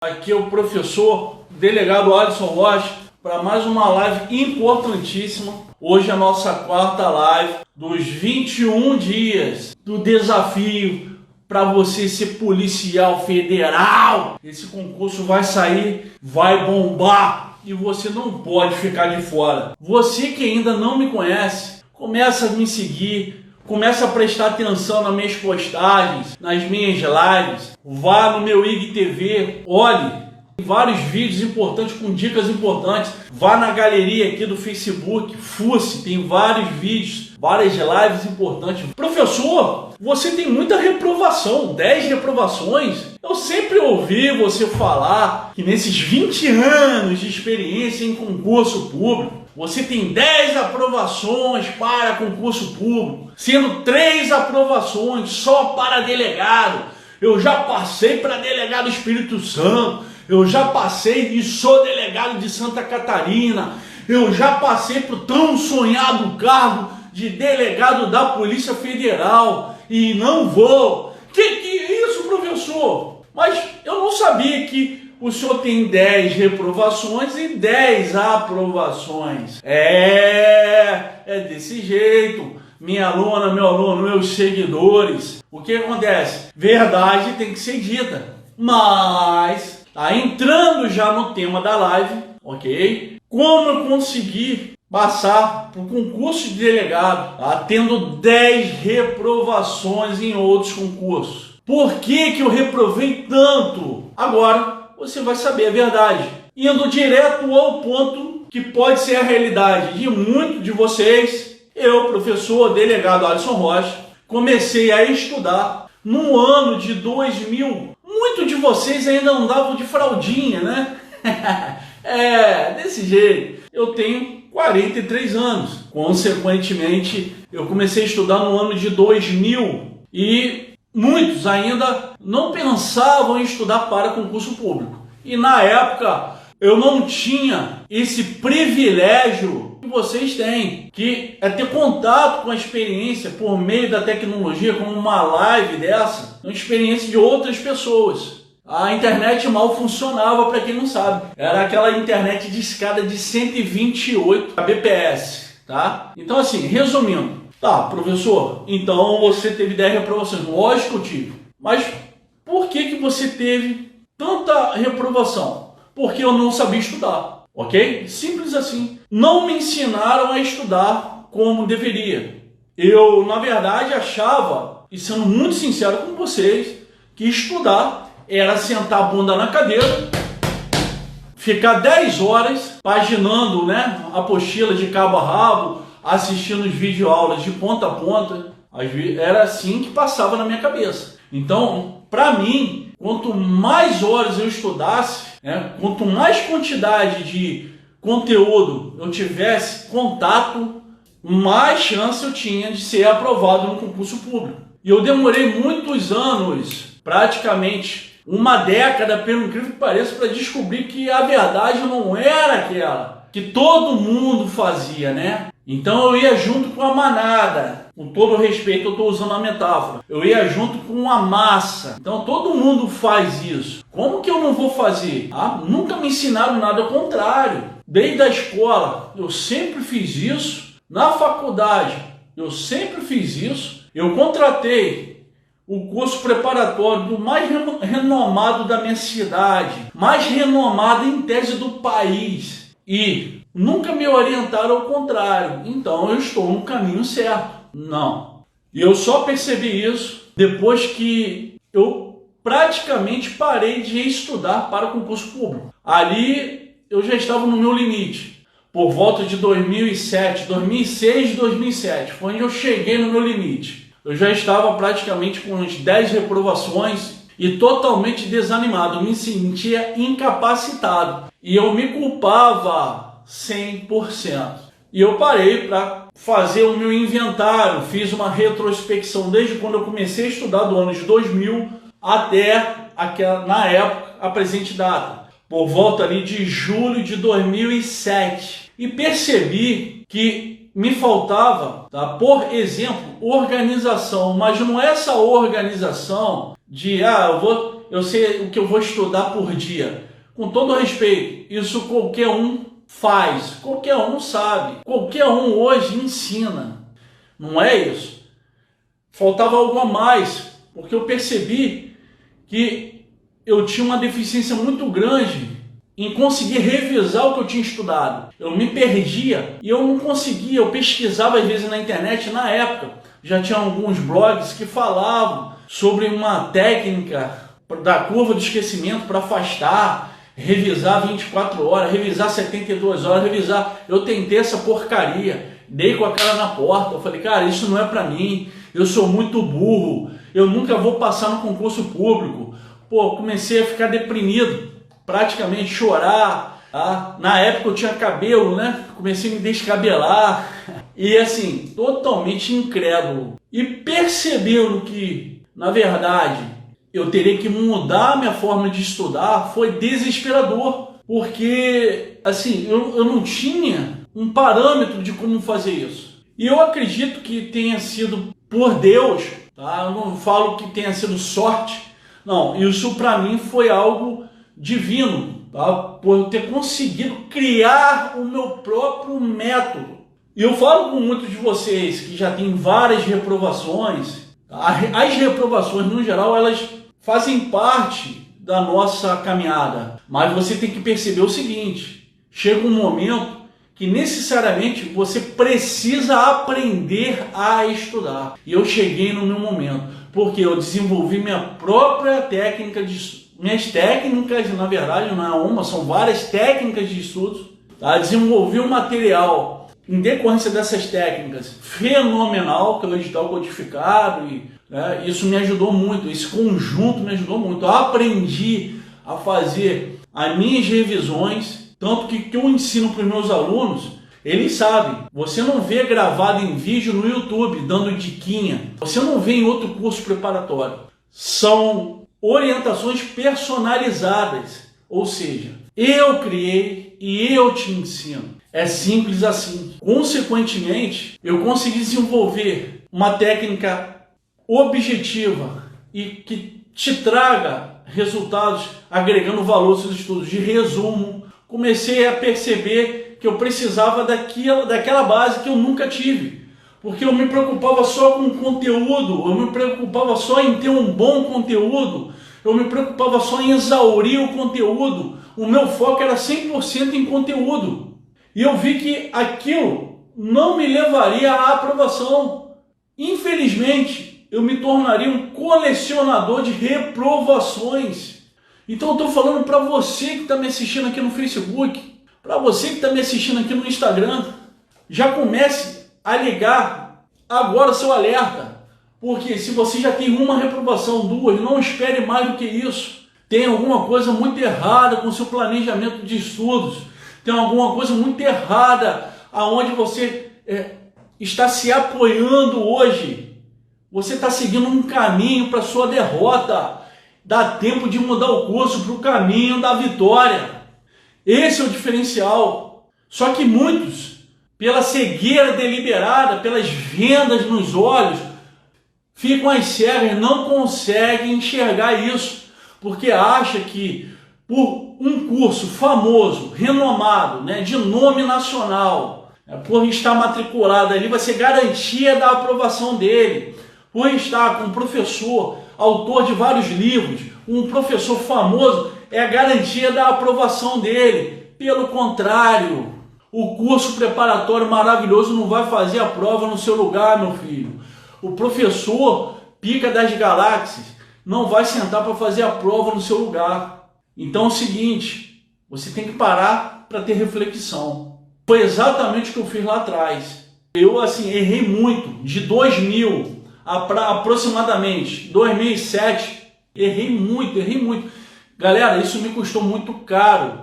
Aqui é o professor delegado Alisson Rocha para mais uma live importantíssima. Hoje é a nossa quarta live dos 21 dias do desafio para você ser policial federal. Esse concurso vai sair, vai bombar e você não pode ficar de fora. Você que ainda não me conhece, começa a me seguir. Começa a prestar atenção nas minhas postagens, nas minhas lives. Vá no meu IGTV, olhe vários vídeos importantes com dicas importantes. Vá na galeria aqui do Facebook, fuce, tem vários vídeos, várias lives importantes. Professor, você tem muita reprovação, 10 reprovações. Eu sempre ouvi você falar que nesses 20 anos de experiência em concurso público, você tem 10 aprovações para concurso público, sendo 3 aprovações só para delegado. Eu já passei para delegado Espírito Santo, eu já passei e sou delegado de Santa Catarina, eu já passei para o tão sonhado cargo de delegado da Polícia Federal e não vou. Que é isso, professor? Mas eu não sabia que o senhor tem 10 reprovações e 10 aprovações. É desse jeito. Minha aluna, meu aluno, meus seguidores. O que acontece? Verdade tem que ser dita. Mas, tá entrando já no tema da live, ok? Como eu consegui passar para o concurso de delegado, tá? Tendo 10 reprovações em outros concursos. Por que eu reprovei tanto? Agora você vai saber a verdade. Indo direto ao ponto que pode ser a realidade de muitos de vocês, eu, professor delegado Alisson Rocha, comecei a estudar no ano de 2000. Muitos de vocês ainda andavam de fraldinha, né? Desse jeito. Eu tenho 43 anos. Consequentemente, eu comecei a estudar no ano de 2000 e muitos ainda não pensavam em estudar para concurso público. E na época eu não tinha esse privilégio que vocês têm, que é ter contato com a experiência por meio da tecnologia, como uma live dessa, uma experiência de outras pessoas. A internet mal funcionava, para quem não sabe. Era aquela internet de escada de 128 kbps, tá? Então assim, resumindo. Tá, professor, então você teve 10 reprovações. Lógico que eu tive. Mas por que você teve tanta reprovação? Porque eu não sabia estudar, ok? Simples assim. Não me ensinaram a estudar como deveria. Eu, na verdade, achava, e sendo muito sincero com vocês, que estudar era sentar a bunda na cadeira, ficar 10 horas paginando, né, a apostila de cabo a rabo, assistindo os videoaulas de ponta a ponta. Era assim que passava na minha cabeça. Então, para mim, quanto mais horas eu estudasse, né, quanto mais quantidade de conteúdo eu tivesse contato, mais chance eu tinha de ser aprovado no concurso público. E eu demorei muitos anos, praticamente uma década, pelo incrível que pareça, para descobrir que a verdade não era aquela que todo mundo fazia, né? Então eu ia junto com a manada, com todo respeito eu estou usando a metáfora, eu ia junto com a massa. Então todo mundo faz isso. Como que eu não vou fazer? Nunca me ensinaram nada, ao contrário. Desde a escola eu sempre fiz isso, na faculdade eu sempre fiz isso. Eu contratei o curso preparatório do mais renomado da minha cidade, mais renomado em tese do país, e nunca me orientaram ao contrário. Então eu estou no caminho certo. Não. E eu só percebi isso depois que eu praticamente parei de estudar para concurso público. Ali eu já estava no meu limite. Por volta de 2007, 2006, 2007, foi onde eu cheguei no meu limite. Eu já estava praticamente com uns 10 reprovações e totalmente desanimado. Eu me sentia incapacitado. E eu me culpava 100%. E eu parei para fazer o meu inventário. Fiz uma retrospecção desde quando eu comecei a estudar, do ano de 2000 até, na época, a presente data. Por volta ali de julho de 2007. E percebi que me faltava, tá? Por exemplo, organização, mas não é essa organização de eu vou eu sei o que eu vou estudar por dia. Com todo respeito, isso qualquer um faz, qualquer um sabe, qualquer um hoje ensina. Não é isso? Faltava algo a mais, porque eu percebi que eu tinha uma deficiência muito grande em conseguir revisar o que eu tinha estudado. Eu me perdia e eu não conseguia. Eu pesquisava às vezes na internet, na época já tinha alguns blogs que falavam sobre uma técnica da curva do esquecimento para afastar, revisar 24 horas, revisar 72 horas, revisar. Eu tentei essa porcaria, dei com a cara na porta. Eu falei, cara, isso não é para mim, eu sou muito burro, eu nunca vou passar no concurso público. Pô, comecei a ficar deprimido, praticamente chorar. Tá? Na época eu tinha cabelo, né? Comecei a me descabelar e assim, totalmente incrédulo. E percebendo que, na verdade, eu teria que mudar a minha forma de estudar, foi desesperador. Porque, assim, eu não tinha um parâmetro de como fazer isso. E eu acredito que tenha sido por Deus, tá? Eu não falo que tenha sido sorte. Não, isso para mim foi algo divino, tá? Por eu ter conseguido criar o meu próprio método. E eu falo com muitos de vocês que já têm várias reprovações. As reprovações, no geral, elas fazem parte da nossa caminhada. Mas você tem que perceber o seguinte: chega um momento que necessariamente você precisa aprender a estudar. E eu cheguei no meu momento, porque eu desenvolvi minha própria técnica de estudo. Minhas técnicas, na verdade, não é uma, são várias técnicas de estudos. Tá? Desenvolvi um material em decorrência dessas técnicas fenomenal, que é o edital codificado, e isso me ajudou muito, esse conjunto me ajudou muito. Eu aprendi a fazer as minhas revisões, tanto que eu ensino para os meus alunos, eles sabem. Você não vê gravado em vídeo no YouTube dando diquinha, você não vê em outro curso preparatório. São orientações personalizadas, ou seja, eu criei e eu te ensino. É simples assim. Consequentemente, eu consegui desenvolver uma técnica objetiva e que te traga resultados agregando valor aos seus estudos. De resumo, comecei a perceber que eu precisava daquela base que eu nunca tive. Porque eu me preocupava só com o conteúdo, eu me preocupava só em ter um bom conteúdo, eu me preocupava só em exaurir o conteúdo. O meu foco era 100% em conteúdo. E eu vi que aquilo não me levaria à aprovação. Infelizmente, eu me tornaria um colecionador de reprovações. Então eu estou falando para você que está me assistindo aqui no Facebook, para você que está me assistindo aqui no Instagram, já comece a ligar agora o seu alerta. Porque se você já tem uma reprovação, duas, não espere mais do que isso. Tem alguma coisa muito errada com o seu planejamento de estudos. Tem alguma coisa muito errada aonde você está se apoiando hoje. Você está seguindo um caminho para a sua derrota. Dá tempo de mudar o curso para o caminho da vitória. Esse é o diferencial. Só que muitos, pela cegueira deliberada, pelas vendas nos olhos, ficam às cegas, não conseguem enxergar isso, porque acha que por um curso famoso, renomado, de nome nacional, por estar matriculado ali, vai ser garantia da aprovação dele. Por estar com um professor, autor de vários livros, um professor famoso, é a garantia da aprovação dele. Pelo contrário, o curso preparatório maravilhoso não vai fazer a prova no seu lugar, meu filho. O professor pica das galáxias não vai sentar para fazer a prova no seu lugar. Então é o seguinte, você tem que parar para ter reflexão. Foi exatamente o que eu fiz lá atrás. Eu errei muito, de 2000 aproximadamente 2007, errei muito. Galera, isso me custou muito caro.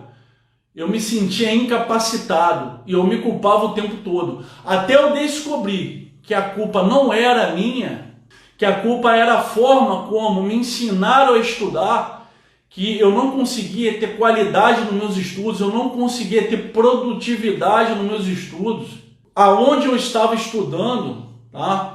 Eu me sentia incapacitado e eu me culpava o tempo todo. Até eu descobrir que a culpa não era minha, que a culpa era a forma como me ensinaram a estudar, que eu não conseguia ter qualidade nos meus estudos, eu não conseguia ter produtividade nos meus estudos. Aonde eu estava estudando, tá?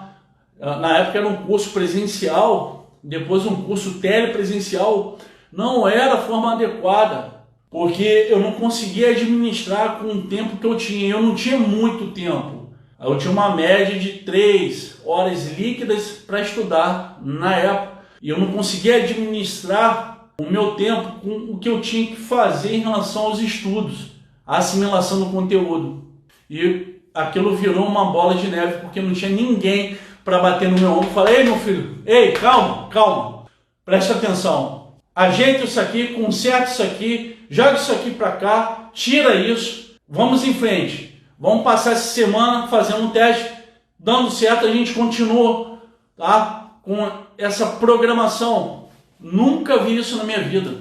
Na época era um curso presencial, depois um curso telepresencial, não era a forma adequada, porque eu não conseguia administrar com o tempo que eu tinha. Eu não tinha muito tempo. Eu tinha uma média de 3 horas líquidas para estudar na época. E eu não conseguia administrar o meu tempo com o que eu tinha que fazer em relação aos estudos, a assimilação do conteúdo. E aquilo virou uma bola de neve, porque não tinha ninguém para bater no meu ombro e falar: ei, meu filho, ei, calma, calma, presta atenção, ajeita isso aqui, conserta isso aqui, joga isso aqui para cá, tira isso, vamos em frente, vamos passar essa semana fazendo um teste, dando certo, a gente continua, tá? Com essa programação. Nunca vi isso na minha vida,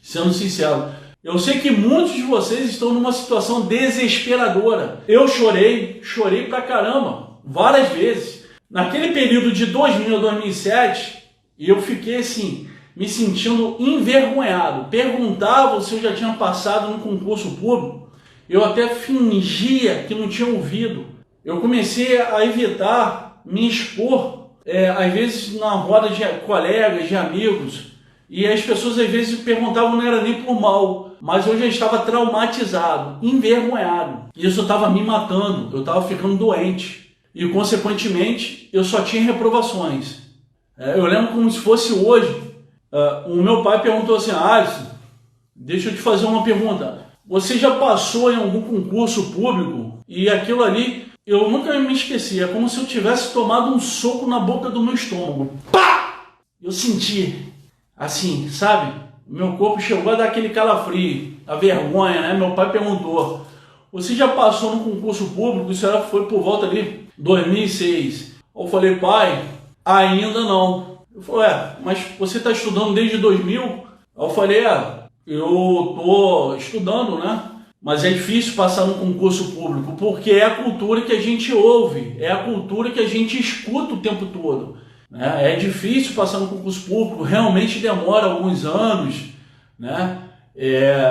sendo sincero. Eu sei que muitos de vocês estão numa situação desesperadora. Eu chorei pra caramba, várias vezes. Naquele período de 2000 a 2007, eu fiquei assim, me sentindo envergonhado. Perguntavam se eu já tinha passado no concurso público. Eu até fingia que não tinha ouvido. Eu comecei a evitar me expor, às vezes na roda de colegas, de amigos. E as pessoas às vezes perguntavam, não era nem por mal, mas eu já estava traumatizado, envergonhado. Isso estava me matando, eu estava ficando doente. E, consequentemente, eu só tinha reprovações. Eu lembro como se fosse hoje. O meu pai perguntou assim: Alisson, deixa eu te fazer uma pergunta. Você já passou em algum concurso público? E aquilo ali, eu nunca me esqueci. É como se eu tivesse tomado um soco na boca do meu estômago. Pá! Eu senti, assim, sabe? Meu corpo chegou a dar aquele calafrio, a vergonha, né? Meu pai perguntou: você já passou no concurso público? Isso foi por volta de 2006. Eu falei: pai, ainda não. Ele falou: mas você está estudando desde 2000? Eu falei: eu estou estudando, né? Mas é difícil passar no concurso público, porque é a cultura que a gente ouve, é a cultura que a gente escuta o tempo todo. Né? É difícil passar no concurso público, realmente demora alguns anos, né?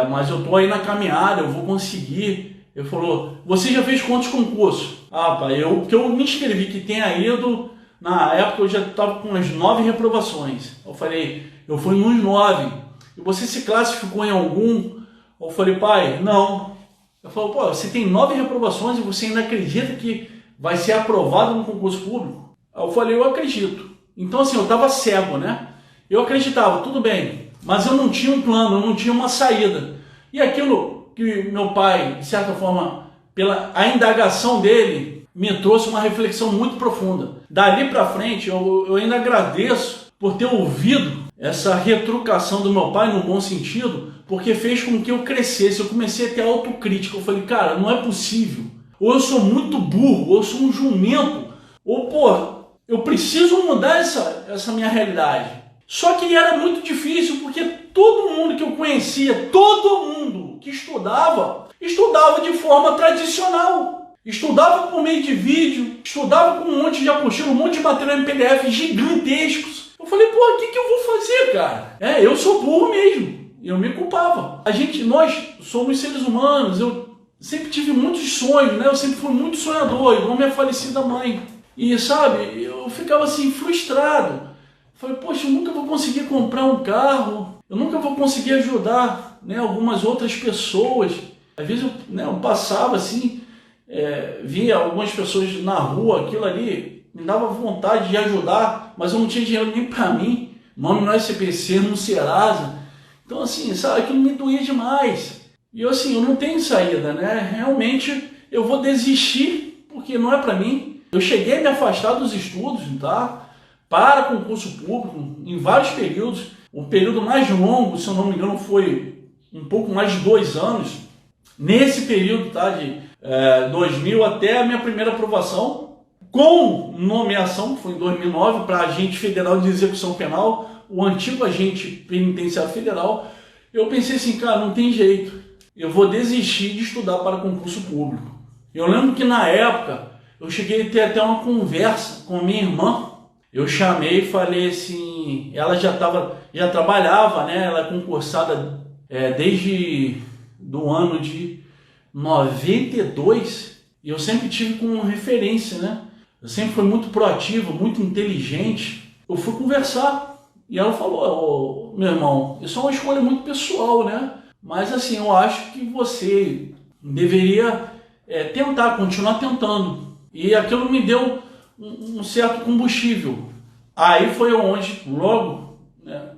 Mas eu estou aí na caminhada, eu vou conseguir. Ele falou: você já fez quantos concursos? Pai, que eu me inscrevi, que tenha ido, na época eu já estava com umas 9 reprovações. Eu falei: eu fui nos 9. E você se classificou em algum? Eu falei: pai, não. Ele falou: você tem 9 reprovações e você ainda acredita que vai ser aprovado no concurso público? Eu falei: eu acredito. Então assim, eu estava cego, né? Eu acreditava, tudo bem, mas eu não tinha um plano, eu não tinha uma saída. E aquilo que meu pai, de certa forma, pela a indagação dele, me trouxe uma reflexão muito profunda. Dali para frente, eu ainda agradeço por ter ouvido essa retrucação do meu pai, no bom sentido, porque fez com que eu crescesse. Eu comecei a ter autocrítica. Eu falei: cara, não é possível. Ou eu sou muito burro, ou eu sou um jumento, ou, eu preciso mudar essa minha realidade. Só que era muito difícil, porque todo mundo que eu conhecia, todo mundo que estudava de forma tradicional. Estudava por meio de vídeo, estudava com um monte de apostila, um monte de material em PDF gigantescos. Eu falei: o que eu vou fazer, cara? Eu sou burro mesmo. Eu me culpava. Nós somos seres humanos. Eu sempre tive muitos sonhos, né? Eu sempre fui muito sonhador, igual minha falecida mãe. E, sabe, eu ficava assim, frustrado. Falei: poxa, eu nunca vou conseguir comprar um carro, eu nunca vou conseguir ajudar, né, algumas outras pessoas. Às vezes eu passava assim, via algumas pessoas na rua, aquilo ali me dava vontade de ajudar, mas eu não tinha dinheiro nem para mim, nome no SPC, no Serasa. Então assim, sabe, aquilo me doía demais. E eu assim, eu não tenho saída, né? Realmente eu vou desistir, porque não é para mim. Eu cheguei a me afastar dos estudos, tá? Para concurso público, em vários períodos. O período mais longo, se eu não me engano, foi um pouco mais de 2 anos. Nesse período, tá? De 2000 até a minha primeira aprovação, com nomeação, que foi em 2009, para agente federal de execução penal, o antigo agente penitenciário federal. Eu pensei assim: cara, não tem jeito, eu vou desistir de estudar para concurso público. Eu lembro que na época eu cheguei a ter até uma conversa com a minha irmã. Eu chamei e falei assim, ela já trabalhava, né? Ela é concursada desde do ano de 92, e eu sempre tive como referência, né? Eu sempre fui muito proativo, muito inteligente. Eu fui conversar E ela falou, meu irmão, isso é uma escolha muito pessoal, né? Mas assim, eu acho que você deveria tentar, continuar tentando. E aquilo me deu um certo combustível. Aí foi onde, logo, né,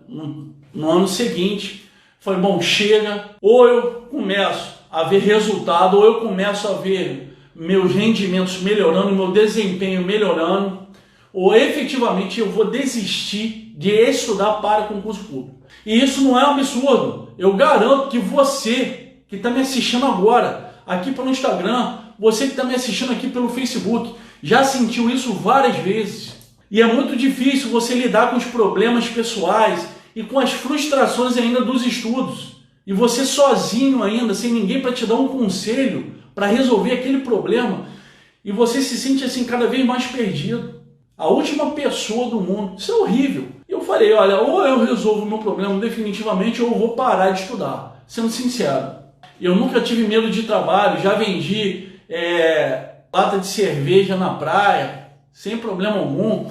no ano seguinte, falei, bom, chega, ou eu começo a ver resultado, ou eu começo a ver meus rendimentos melhorando, meu desempenho melhorando, ou efetivamente eu vou desistir de estudar para concurso público. E isso não é um absurdo. Eu garanto que você que está me assistindo agora, aqui pelo Instagram, você que está me assistindo aqui pelo Facebook, já sentiu isso várias vezes. E é muito difícil você lidar com os problemas pessoais e com as frustrações ainda dos estudos. E você sozinho ainda, sem ninguém para te dar um conselho para resolver aquele problema. E você se sente assim cada vez mais perdido. A última pessoa do mundo. Isso é horrível. E eu falei, olha, ou eu resolvo o meu problema definitivamente ou eu vou parar de estudar. Sendo sincero. Eu nunca tive medo de trabalho, já vendi lata de cerveja na praia, sem problema algum.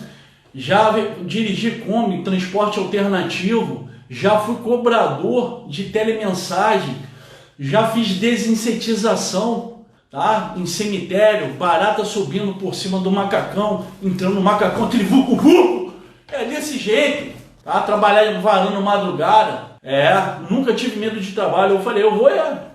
Já dirigi Kombi, transporte alternativo. Já fui cobrador de telemensagem. Já fiz desinsetização, tá? Em cemitério, barata subindo por cima do macacão, entrando no macacão, aquele vucu-vucu. É desse jeito, tá? Trabalhar varando madrugada. Nunca tive medo de trabalho. Eu falei, eu vou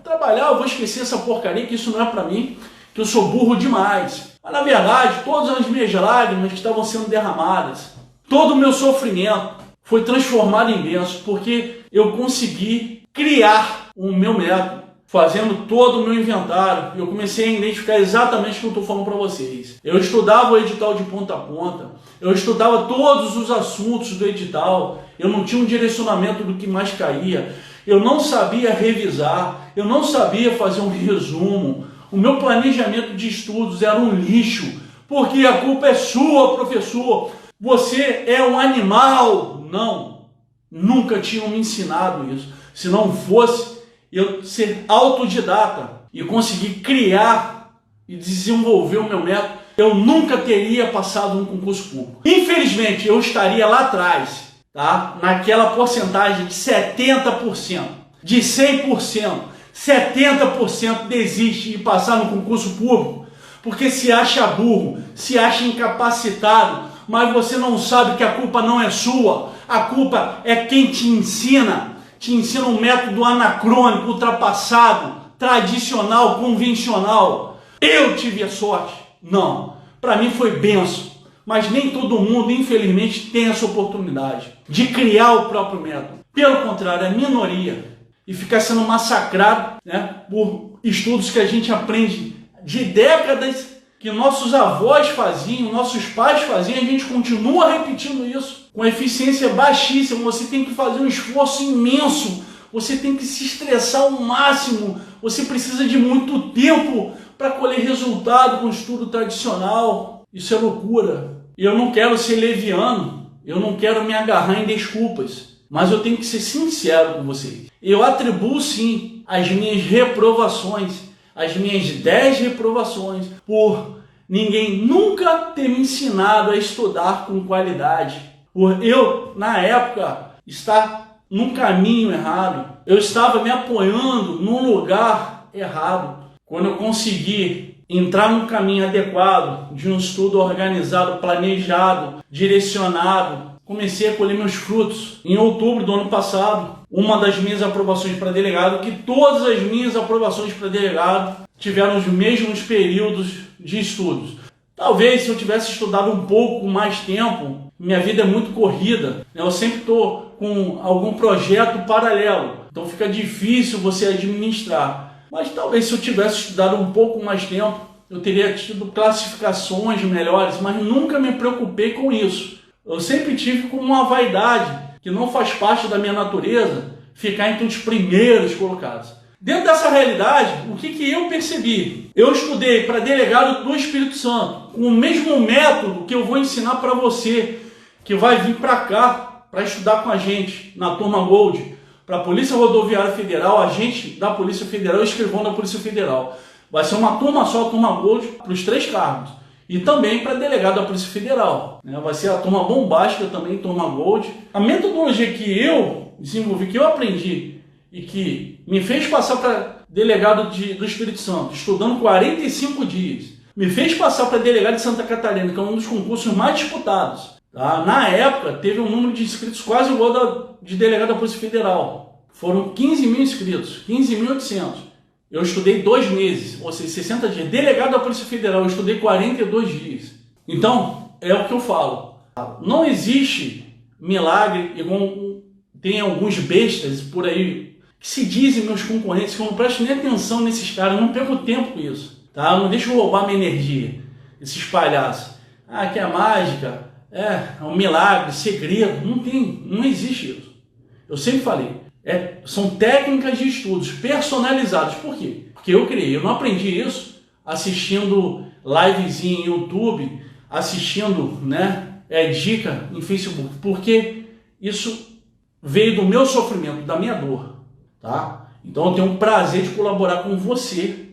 trabalhar, eu vou esquecer essa porcaria, que isso não é pra mim, que eu sou burro demais. Mas na verdade, todas as minhas lágrimas que estavam sendo derramadas, todo o meu sofrimento foi transformado em bênção, porque eu consegui criar o meu método, fazendo todo o meu inventário. Eu comecei a identificar exatamente o que eu estou falando para vocês. Eu estudava o edital de ponta a ponta, eu estudava todos os assuntos do edital, eu não tinha um direcionamento do que mais caía, eu não sabia revisar, eu não sabia fazer um resumo, o meu planejamento de estudos era um lixo, porque a culpa é sua, professor, você é um animal. Não, nunca tinham me ensinado isso. Se não fosse eu ser autodidata e conseguir criar e desenvolver o meu método, eu nunca teria passado um concurso público. Infelizmente, eu estaria lá atrás, tá? Naquela porcentagem de 70%, de 100%, 70% desiste de passar no concurso público porque se acha burro, se acha incapacitado, mas você não sabe que a culpa não é sua. A culpa é quem te ensina um método anacrônico, ultrapassado, tradicional, convencional. Eu tive a sorte? Não. Para mim foi benção. Mas nem todo mundo, infelizmente, tem essa oportunidade de criar o próprio método. Pelo contrário, é minoria. E ficar sendo massacrado, né, por estudos que a gente aprende de décadas, que nossos avós faziam, nossos pais faziam, a gente continua repetindo isso com eficiência baixíssima. Você tem que fazer um esforço imenso, você tem que se estressar ao máximo, você precisa de muito tempo para colher resultado com o estudo tradicional. Isso é loucura. E eu não quero ser leviano, eu não quero me agarrar em desculpas, mas eu tenho que ser sincero com vocês. Eu atribuo sim as minhas reprovações, as minhas 10 reprovações, por ninguém nunca ter me ensinado a estudar com qualidade. Por eu, na época, estar num caminho errado. Eu estava me apoiando num lugar errado. Quando eu consegui entrar num caminho adequado, de um estudo organizado, planejado, direcionado, comecei a colher meus frutos. Em outubro do ano passado, uma das minhas aprovações para delegado, que todas as minhas aprovações para delegado tiveram os mesmos períodos de estudos. Talvez se eu tivesse estudado um pouco mais tempo, minha vida é muito corrida, eu sempre estou com algum projeto paralelo, então fica difícil você administrar. Mas talvez se eu tivesse estudado um pouco mais tempo, eu teria tido classificações melhores, mas nunca me preocupei com isso. Eu sempre tive como uma vaidade, que não faz parte da minha natureza, ficar entre os primeiros colocados. Dentro dessa realidade, o que eu percebi? Eu estudei para delegado do Espírito Santo, com o mesmo método que eu vou ensinar para você, que vai vir para cá, para estudar com a gente, na turma Gold, para a Polícia Rodoviária Federal, agente da Polícia Federal e escrivão da Polícia Federal. Vai ser uma turma só, turma Gold, para os 3 cargos. E também para delegado da Polícia Federal. né? Vai ser a turma bombástica também, turma Gold. A metodologia que eu desenvolvi, que eu aprendi e que me fez passar para delegado do Espírito Santo, estudando 45 dias, me fez passar para delegado de Santa Catarina, que é um dos concursos mais disputados. Tá? Na época, teve um número de inscritos quase igual de delegado da Polícia Federal. Foram 15 mil inscritos, 15.800. Eu estudei 2 meses, ou seja, 60 dias. Delegado da Polícia Federal, eu estudei 42 dias. Então, é o que eu falo. Não existe milagre, igual tem alguns bestas por aí, que se dizem meus concorrentes, que eu não presto nem atenção nesses caras, eu não perco tempo com isso. Tá? Eu não deixo roubar minha energia, esses palhaços. Ah, que é mágica, é um milagre, segredo. Não existe isso. Eu sempre falei. São técnicas de estudos personalizados. Por quê? Porque eu criei. Eu não aprendi isso assistindo livezinho em YouTube, assistindo, dica em Facebook. Porque isso veio do meu sofrimento, da minha dor. Tá? Então eu tenho um prazer de colaborar com você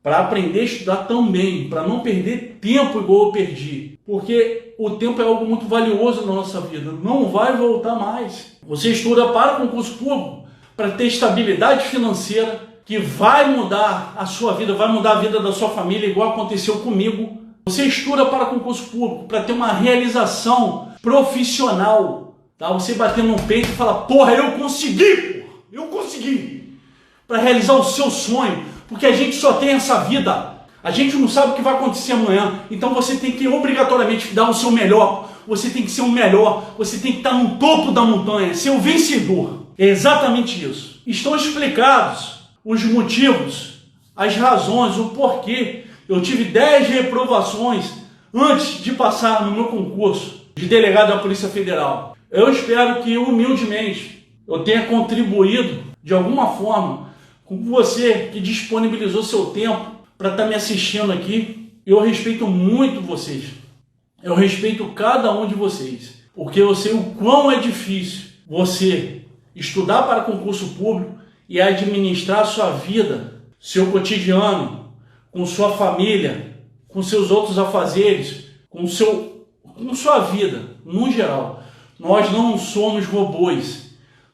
para aprender a estudar também, para não perder tempo igual eu perdi. Porque o tempo é algo muito valioso na nossa vida, não vai voltar mais. Você estuda para concurso público, para ter estabilidade financeira, que vai mudar a sua vida, vai mudar a vida da sua família, igual aconteceu comigo. Você estuda para concurso público, para ter uma realização profissional. Tá? Você bater no peito e falar, porra, eu consegui, porra, eu consegui. Para realizar o seu sonho, porque a gente só tem essa vida. A gente não sabe o que vai acontecer amanhã, então você tem que obrigatoriamente dar o seu melhor, você tem que ser o melhor, você tem que estar no topo da montanha, ser o vencedor. É exatamente isso. Estão explicados os motivos, as razões, o porquê. Eu tive 10 reprovações antes de passar no meu concurso de delegado da Polícia Federal. Eu espero que humildemente eu tenha contribuído de alguma forma com você que disponibilizou seu tempo para estar me assistindo aqui. Eu respeito muito vocês. Eu respeito cada um de vocês. Porque eu sei o quão é difícil você estudar para concurso público e administrar sua vida, seu cotidiano, com sua família, com seus outros afazeres, com sua vida, no geral. Nós não somos robôs.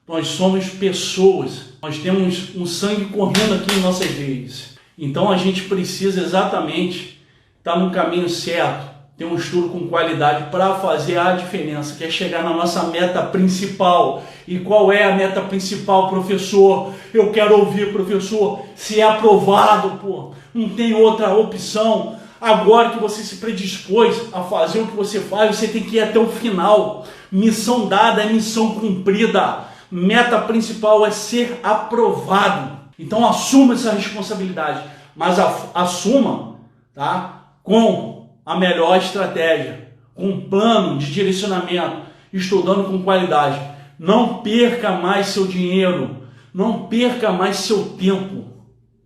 Nós somos pessoas. Nós temos um sangue correndo aqui em nossas veias. Então a gente precisa exatamente estar no caminho certo, ter um estudo com qualidade para fazer a diferença, que é chegar na nossa meta principal. E qual é a meta principal, professor? Eu quero ouvir, professor, se é aprovado, pô. Não tem outra opção. Agora que você se predispôs a fazer o que você faz, você tem que ir até o final. Missão dada é missão cumprida. Meta principal é ser aprovado. Então assuma essa responsabilidade, mas assuma, tá, com a melhor estratégia, com um plano de direcionamento, estudando com qualidade. Não perca mais seu dinheiro, não perca mais seu tempo.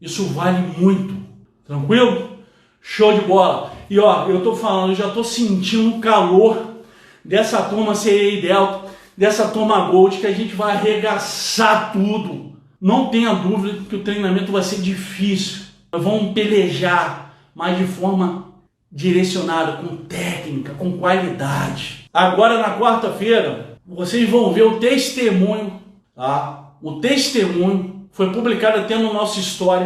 Isso vale muito. Tranquilo? Show de bola. E ó, eu tô falando, eu já tô sentindo o calor dessa turma CA e Delta, dessa turma Gold, que a gente vai arregaçar tudo. Não tenha dúvida que o treinamento vai ser difícil. Vamos pelejar, mas de forma direcionada, com técnica, com qualidade. Agora na quarta-feira, vocês vão ver o testemunho, tá? O testemunho foi publicado até no nosso story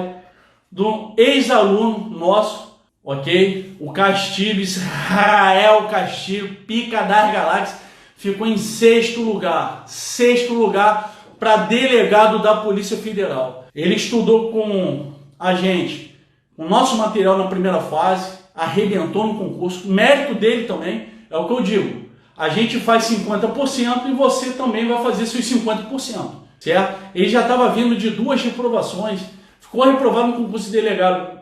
do ex-aluno nosso, ok? O Castilho, Israel Castilho, pica das galáxias, ficou em 6º lugar. 6º lugar para delegado da Polícia Federal. Ele estudou com a gente, com o nosso material na primeira fase, arrebentou no concurso. O mérito dele também, é o que eu digo. A gente faz 50% e você também vai fazer seus 50%, certo? Ele já estava vindo de 2 reprovações, ficou reprovado no concurso de delegado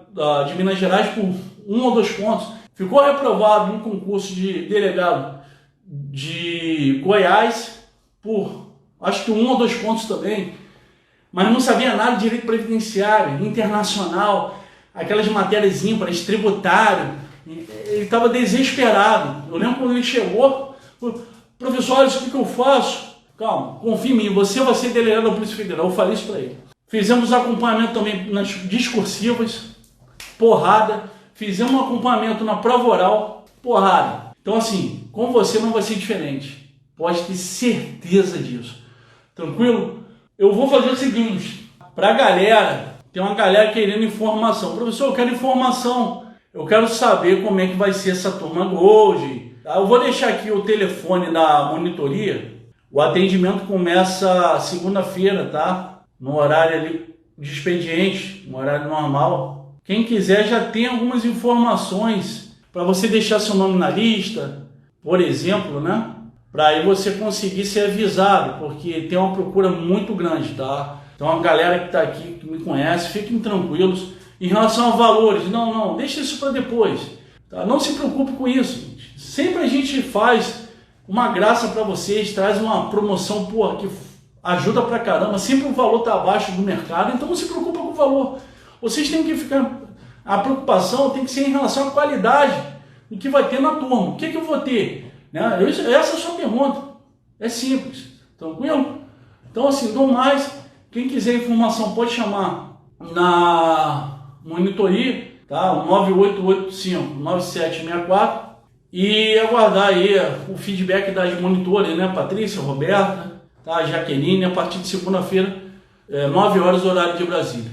de Minas Gerais por 1 ou 2 pontos, ficou reprovado no concurso de delegado de Goiás por acho que 1 ou 2 pontos também, mas não sabia nada de direito previdenciário, internacional, aquelas matérias ímpares, tributário. Ele estava desesperado. Eu lembro quando ele chegou, professor, olha, o que eu faço? Calma, confia em mim, você vai ser delegado da Polícia Federal. Eu falei isso para ele. Fizemos acompanhamento também nas discursivas, porrada. Fizemos um acompanhamento na prova oral, porrada. Então assim, com você não vai ser diferente. Pode ter certeza disso. Tranquilo? Eu vou fazer o seguinte, para a galera, tem uma galera querendo informação. Professor, eu quero informação. Eu quero saber como é que vai ser essa turma hoje. Tá? Eu vou deixar aqui o telefone da monitoria. O atendimento começa segunda-feira, tá? No horário ali de expediente, no horário normal. Quem quiser já tem algumas informações para você deixar seu nome na lista, por exemplo, né? Para aí você conseguir ser avisado, porque tem uma procura muito grande, tá? Então a galera que está aqui, que me conhece, fiquem tranquilos. Em relação a valores, não, deixa isso para depois. Tá? Não se preocupe com isso, gente. Sempre a gente faz uma graça para vocês, traz uma promoção, porra, que ajuda pra caramba. Sempre o valor está abaixo do mercado, então não se preocupa com o valor. Vocês têm que ficar... A preocupação tem que ser em relação à qualidade do que vai ter na turma. O que eu vou ter? Né? Essa é a sua pergunta. É simples. Tranquilo? Então, assim, dou mais. Quem quiser informação pode chamar na monitoria, tá? O 9885-9764 e aguardar aí o feedback das monitores, né? Patrícia, Roberta, tá? Jaqueline, a partir de segunda-feira, 9 horas, horário de Brasília,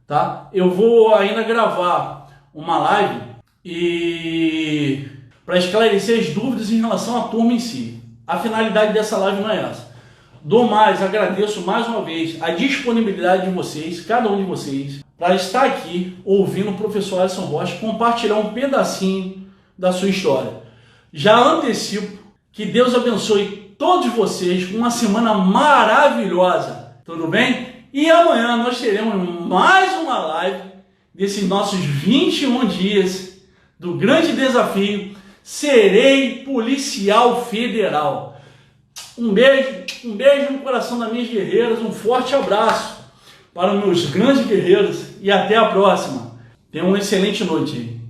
tá? Eu vou ainda gravar uma live e para esclarecer as dúvidas em relação à turma em si. A finalidade dessa live não é essa. Dou mais, agradeço mais uma vez a disponibilidade de vocês, cada um de vocês, para estar aqui ouvindo o professor Alisson Rocha compartilhar um pedacinho da sua história. Já antecipo que Deus abençoe todos vocês com uma semana maravilhosa, tudo bem? E amanhã nós teremos mais uma live desses nossos 21 dias do grande desafio Serei Policial Federal. Um beijo no coração das minhas guerreiras, um forte abraço para os meus grandes guerreiros e até a próxima. Tenham uma excelente noite.